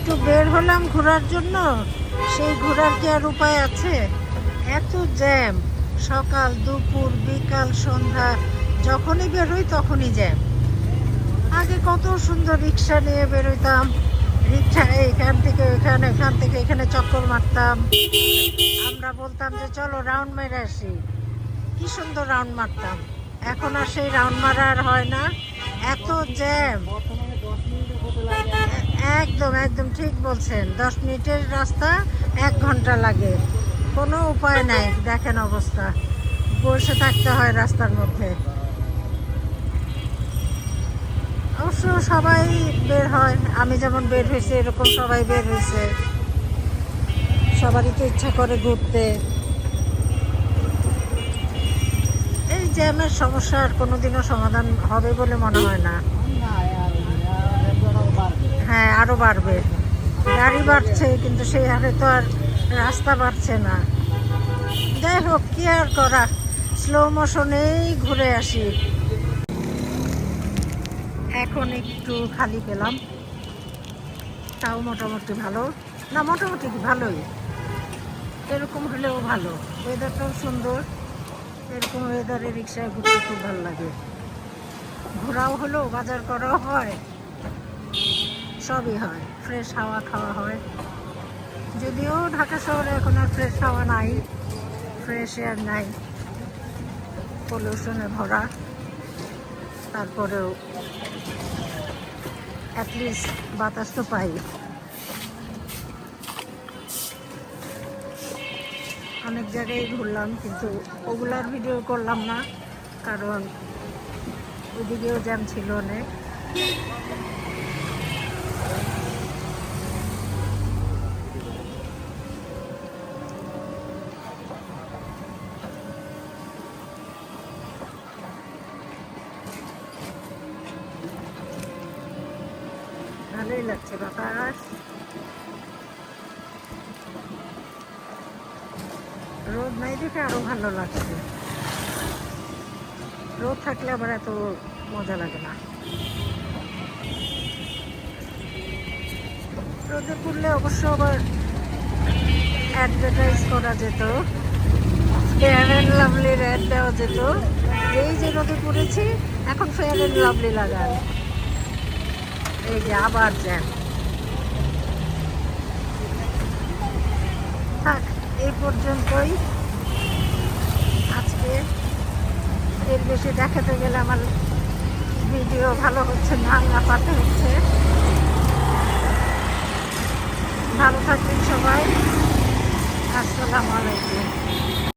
একটু বের হলাম ঘোরার জন্য, সেই ঘোরার কি আর উপায় আছে? এত জ্যাম, সকাল দুপুর বিকাল সন্ধ্যা যখনই বেরোই তখনই জ্যাম। আগে কত সুন্দর রিক্সা নিয়ে বেরোইতাম, রিক্সা এখান থেকে ওইখানে, এখান থেকে এখানে চক্কর মারতাম। আমরা বলতাম যে চলো রাউন্ড মেরে আসি, কি সুন্দর রাউন্ড মারতাম। এখন আর সেই রাউন্ড মারা আর হয় না, এত জ্যাম। একদম একদম ঠিক বলছেন, 10 মিনিটের রাস্তা 1 ঘন্টা লাগে। কোনো উপায় নাই, দেখেন অবস্থা, বসে থাকতে হয় রাস্তার মধ্যে। অবশ্য সবাই বের হয়, আমি যেমন বের হয়েছি এরকম সবাই বের হয়েছে, সবারই তো ইচ্ছা করে ঘুরতে। এই জ্যামের সমস্যার কোনোদিনও সমাধান হবে বলে মনে হয় না। হ্যাঁ, আরও বাড়বে, গাড়ি বাড়ছে কিন্তু সেই হারে তো আর রাস্তা বাড়ছে না। যাই হোক, কি আর করা, স্লো মোশনেই ঘুরে আসি। এখন একটু খালি পেলাম, তাও মোটামুটি ভালো, না মোটামুটি ভালোই, এরকম হলেও ভালো। ওয়েদারটাও সুন্দর, এরকম ওয়েদারে রিক্সায় ঘুরতে খুব ভালো লাগে। ঘোরাও হলো, বাজার করাও হয়, সবই হয়, ফ্রেশ হাওয়া খাওয়া হয়। যদিও ঢাকা শহরে এখন আর ফ্রেশ হাওয়া নাই, ফ্রেশ এয়ার নাই, পলিউশনে ভরা। তারপরেও অ্যাটলিস্ট বাতাস তো পাই। অনেক জায়গায় ঘুরলাম কিন্তু ওগুলার ভিডিও করলাম না, কারণ ওইদিকেও জ্যাম ছিল অনেক। ভালোই লাগছে বাতাস, রোদ নাই দেখে আরো ভালো লাগছে। রোদ থাকলে আবার এত মজা লাগে না। রোদে পড়লে অবশ্য আবার অ্যাডভার্টাইজ করা যেত, ফেয়ার অ্যান্ড লাভলির অ্যাড দেওয়া যেত, এই যে রোদে পড়েছি এখন ফেয়ার অ্যান্ড লাভলি লাগান। এই যে আবার জ্যাম। থাক, এই পর্যন্তই আজকে। এর বেশি দেখাতে গেলে আমার ভিডিও ভালো হচ্ছে না, না পাতে হচ্ছে। ভালো থাকবেন সবাই, আসসালামু আলাইকুম।